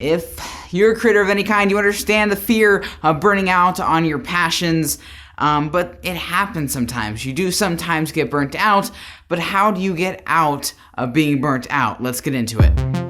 If you're a creator of any kind, you understand the fear of burning out on your passions, but it happens sometimes. You do sometimes get burnt out, but how do you get out of being burnt out? Let's get into it.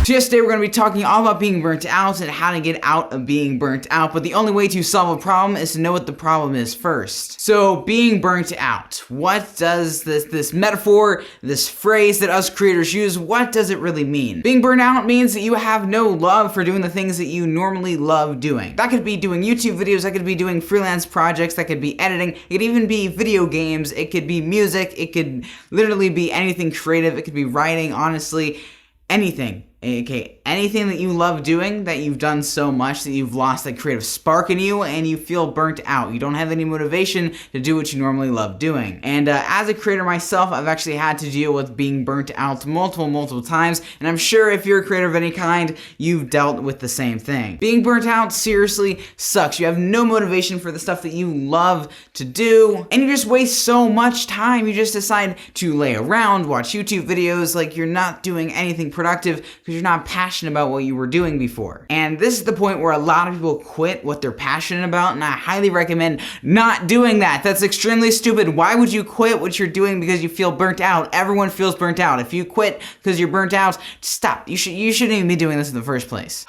So today we're going to be talking all about being burnt out and how to get out of being burnt out, but the only way to solve a problem is to know what the problem is first. So being burnt out, what does this metaphor, this phrase that us creators use, what does it really mean? Being burnt out means that you have no love for doing the things that you normally love doing. That could be doing YouTube videos, that could be doing freelance projects, that could be editing, it could even be video games, it could be music, it could literally be anything creative, it could be writing, honestly, anything. Okay, anything that you love doing, that you've done so much that you've lost that creative spark in you and you feel burnt out. You don't have any motivation to do what you normally love doing. And as a creator myself, I've actually had to deal with being burnt out multiple times, and I'm sure if you're a creator of any kind, you've dealt with the same thing. Being burnt out seriously sucks. You have no motivation for the stuff that you love to do, and you just waste so much time. You just decide to lay around, watch YouTube videos, like you're not doing anything productive because you're not passionate about what you were doing before. And this is the point where a lot of people quit what they're passionate about, and I highly recommend not doing that. That's extremely stupid. Why would you quit what you're doing because you feel burnt out? Everyone feels burnt out. If you quit because you're burnt out, stop. You shouldn't even be doing this in the first place.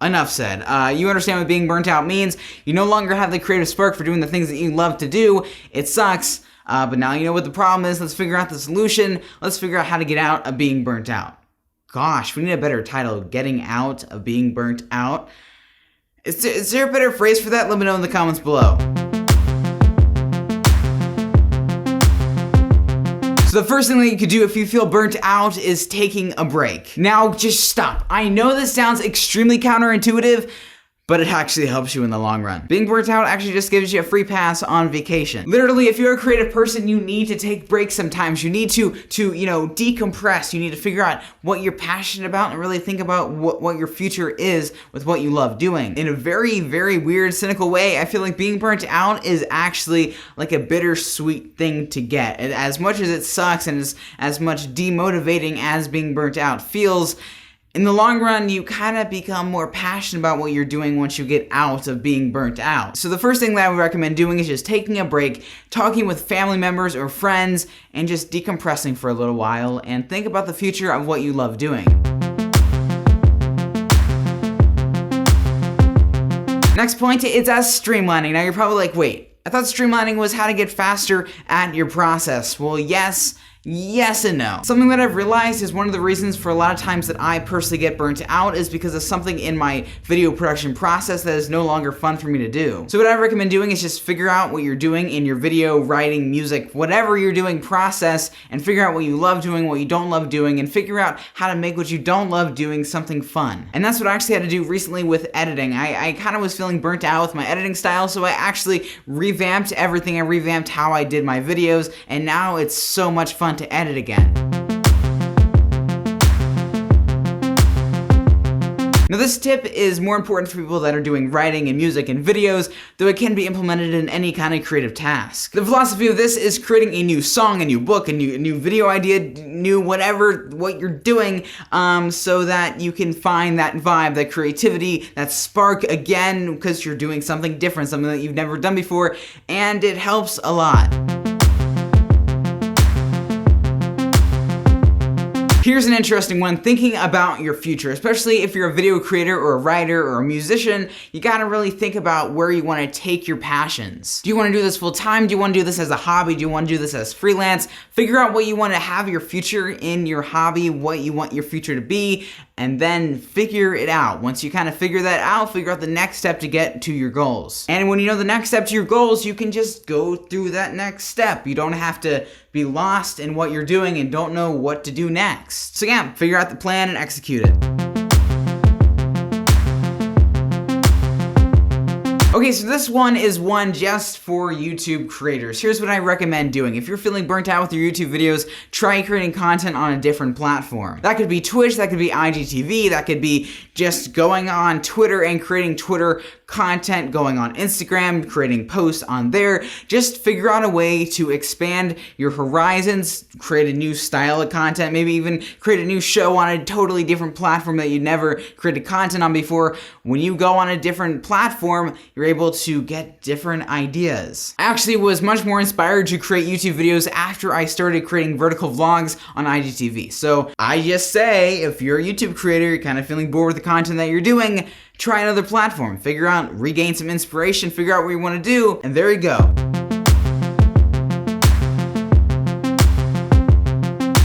Enough said. You understand what being burnt out means. You no longer have the creative spark for doing the things that you love to do. It sucks, but now you know what the problem is. Let's figure out the solution. Let's figure out how to get out of being burnt out. Gosh, we need a better title, Getting Out of Being Burnt Out. Is there a better phrase for that? Let me know in the comments below. So the first thing that you could do if you feel burnt out is taking a break. Now, just stop. I know this sounds extremely counterintuitive, but it actually helps you in the long run. Being burnt out actually just gives you a free pass on vacation. Literally, if you're a creative person, you need to take breaks sometimes. You need to decompress. You need to figure out what you're passionate about and really think about what your future is with what you love doing. In a very, very weird, cynical way, I feel like being burnt out is actually like a bittersweet thing to get. And as much as it sucks and as much demotivating as being burnt out feels, in the long run, you kind of become more passionate about what you're doing once you get out of being burnt out. So the first thing that I would recommend doing is just taking a break, talking with family members or friends, and just decompressing for a little while and think about the future of what you love doing. Next point is as streamlining. Now you're probably like, wait, I thought streamlining was how to get faster at your process. Well, yes and no. Something that I've realized is one of the reasons for a lot of times that I personally get burnt out is because of something in my video production process that is no longer fun for me to do. So what I recommend doing is just figure out what you're doing in your video, writing, music, whatever you're doing process, and figure out what you love doing, what you don't love doing, and figure out how to make what you don't love doing something fun. And that's what I actually had to do recently with editing. I kind of was feeling burnt out with my editing style, so I actually revamped everything. I revamped how I did my videos, and now it's so much fun to edit again. Now this tip is more important for people that are doing writing and music and videos, though it can be implemented in any kind of creative task. The philosophy of this is creating a new song, a new book, a new video idea, new what you're doing, so that you can find that vibe, that creativity, that spark again, because you're doing something different, something that you've never done before, and it helps a lot. Here's an interesting one, thinking about your future, especially if you're a video creator or a writer or a musician, you gotta really think about where you wanna take your passions. Do you wanna do this full time? Do you wanna do this as a hobby? Do you wanna do this as freelance? Figure out what you wanna have your future in your hobby, what you want your future to be, and then figure it out. Once you kind of figure that out, figure out the next step to get to your goals. And when you know the next step to your goals, you can just go through that next step. You don't have to be lost in what you're doing and don't know what to do next. So yeah, figure out the plan and execute it. Okay, so this one is one just for YouTube creators. Here's what I recommend doing. If you're feeling burnt out with your YouTube videos, try creating content on a different platform. That could be Twitch, that could be IGTV, that could be just going on Twitter and creating Twitter content, going on Instagram, creating posts on there. Just figure out a way to expand your horizons, create a new style of content, maybe even create a new show on a totally different platform that you never created content on before. When you go on a different platform, you're able to get different ideas. I actually was much more inspired to create YouTube videos after I started creating vertical vlogs on IGTV. So I just say, if you're a YouTube creator, you're kind of feeling bored with the content that you're doing, try another platform, figure out, regain some inspiration, figure out what you want to do, and there you go.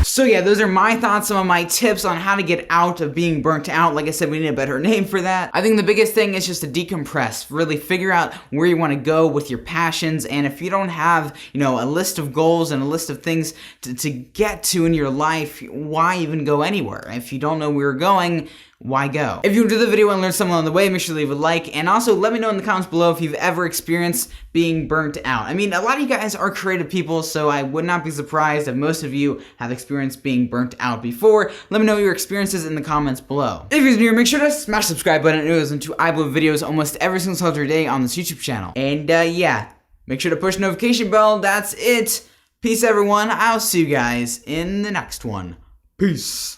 So yeah, those are my thoughts, some of my tips on how to get out of being burnt out. Like I said, we need a better name for that. I think the biggest thing is just to decompress, really figure out where you want to go with your passions. And if you don't have, a list of goals and a list of things to get to in your life, why even go anywhere? If you don't know where you're going, why go? If you enjoyed the video and learned something along the way, make sure to leave a like, and also let me know in the comments below if you've ever experienced being burnt out. I mean, a lot of you guys are creative people, so I would not be surprised if most of you have experienced being burnt out before. Let me know your experiences in the comments below. If you're new, make sure to smash the subscribe button. It goes into I upload videos almost every single Saturday day on this YouTube channel. And yeah, make sure to push the notification bell. That's it. Peace, everyone. I'll see you guys in the next one. Peace.